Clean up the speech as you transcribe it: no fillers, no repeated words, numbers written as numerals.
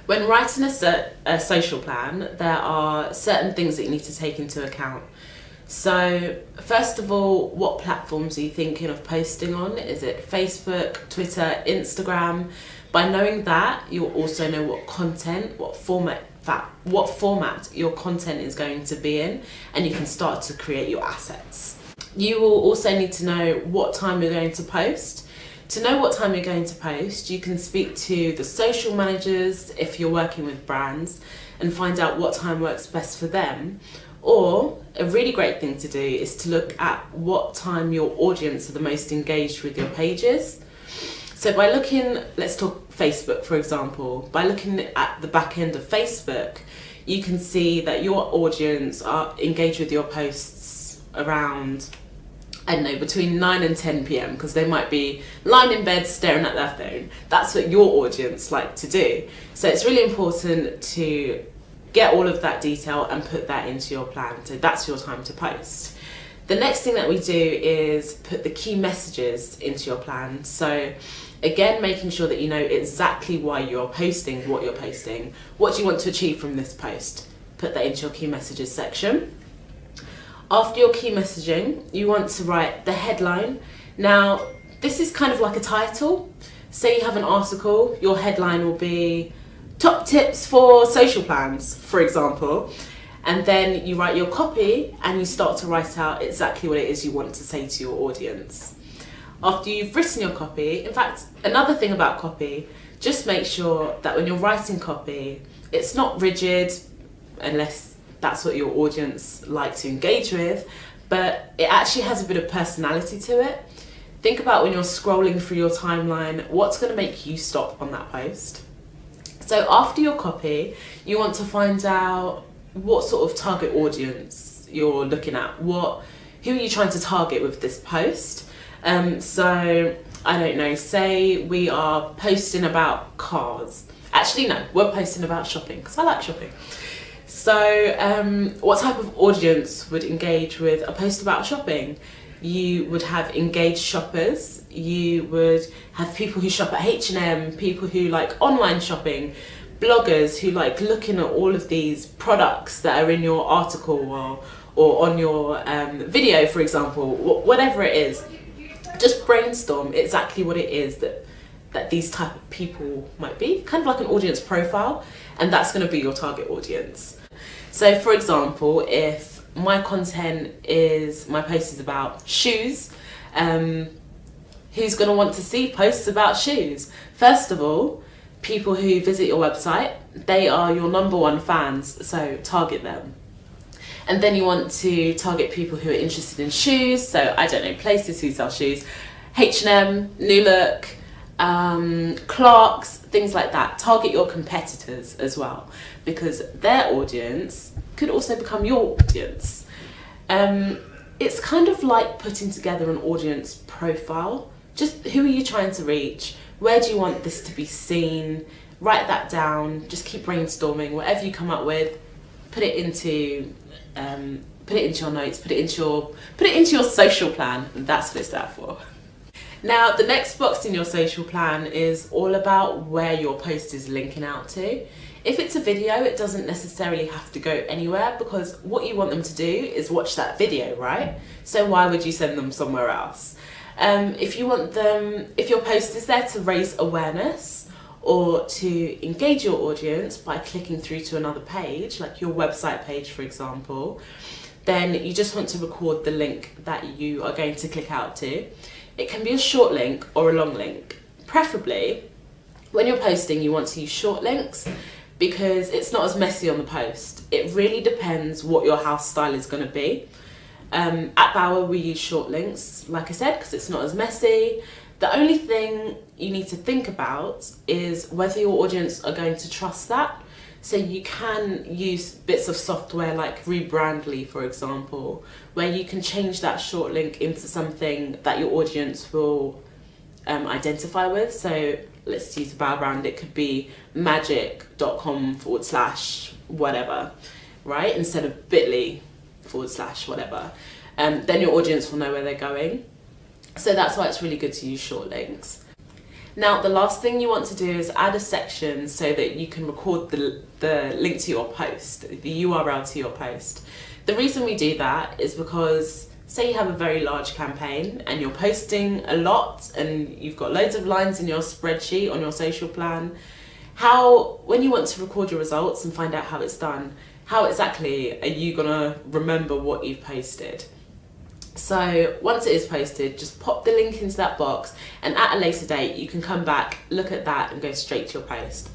When writing a social plan, there are certain things that you need to take into account. So, first of all, what platforms are you thinking of posting on? Is it Facebook, Twitter, Instagram? By knowing that, you'll also know what content, what format your content is going to be in, and you can start to create your assets. You will also need to know what time you're going to post. To know what time you're going to post, you can speak to the social managers if you're working with brands and find out what time works best for them. Or a really great thing to do is to look at what time your audience are the most engaged with your pages. So by looking, let's talk Facebook for example, by looking at the back end of Facebook, you can see that your audience are engaged with your posts around, I don't know, between 9 and 10 p.m. because they might be lying in bed staring at their phone. That's what your audience like to do. So it's really important to get all of that detail and put that into your plan. So that's your time to post. The next thing that we do is put the key messages into your plan. So again, making sure that you know exactly why you're posting what you're posting. What do you want to achieve from this post? Put that into your key messages section. After your key messaging, you want to write the headline. Now, this is kind of like a title. Say you have an article, your headline will be top tips for social plans, for example. And then you write your copy and you start to write out exactly what it is you want to say to your audience. After you've written your copy, in fact, another thing about copy, just make sure that when you're writing copy, it's not rigid, unless that's what your audience like to engage with, but it actually has a bit of personality to it. Think about when you're scrolling through your timeline, what's going to make you stop on that post? So after your copy, you want to find out what sort of target audience you're looking at. Who are you trying to target with this post? So, I don't know, say we are posting about cars. Actually, no, we're posting about shopping because I like shopping. So, what type of audience would engage with a post about shopping? You would have engaged shoppers, you would have people who shop at H&M, people who like online shopping, bloggers who like looking at all of these products that are in your article or on your video, for example, whatever it is. Just brainstorm exactly what it is that these type of people might be, kind of like an audience profile, and that's going to be your target audience. So for example, if my post is about shoes, who's going to want to see posts about shoes? First of all, people who visit your website, they are your #1 fans, so target them. And then you want to target people who are interested in shoes, so I don't know, places who sell shoes, H&M, New Look, Clarks, things like that. Target your competitors as well, because their audience could also become your audience. It's kind of like putting together an audience profile. Just who are you trying to reach? Where do you want this to be seen? Write that down, just keep brainstorming. Whatever you come up with, put it into your notes, put it into your social plan, and that's what it's there for. Now, the next box in your social plan is all about where your post is linking out to. If it's a video, it doesn't necessarily have to go anywhere because what you want them to do is watch that video, right? So why would you send them somewhere else? If your post is there to raise awareness or to engage your audience by clicking through to another page, like your website page, for example, then you just want to record the link that you are going to click out to. It can be a short link or a long link. Preferably, when you're posting, you want to use short links because it's not as messy on the post. It really depends what your house style is going to be. At Bauer, we use short links, like I said, because it's not as messy. The only thing you need to think about is whether your audience are going to trust that. So you can use bits of software like Rebrandly, for example, where you can change that short link into something that your audience will identify with. So let's use a Bauer brand, it could be magic.com/whatever, right? Instead of bit.ly/whatever. Then your audience will know where they're going. So that's why it's really good to use short links. Now, the last thing you want to do is add a section so that you can record the link to your post, the URL to your post. The reason we do that is because, say you have a very large campaign and you're posting a lot and you've got loads of lines in your spreadsheet on your social plan, when you want to record your results and find out how it's done, how exactly are you gonna remember what you've posted? So once it is posted, just pop the link into that box, and at a later date you can come back, look at that and go straight to your post.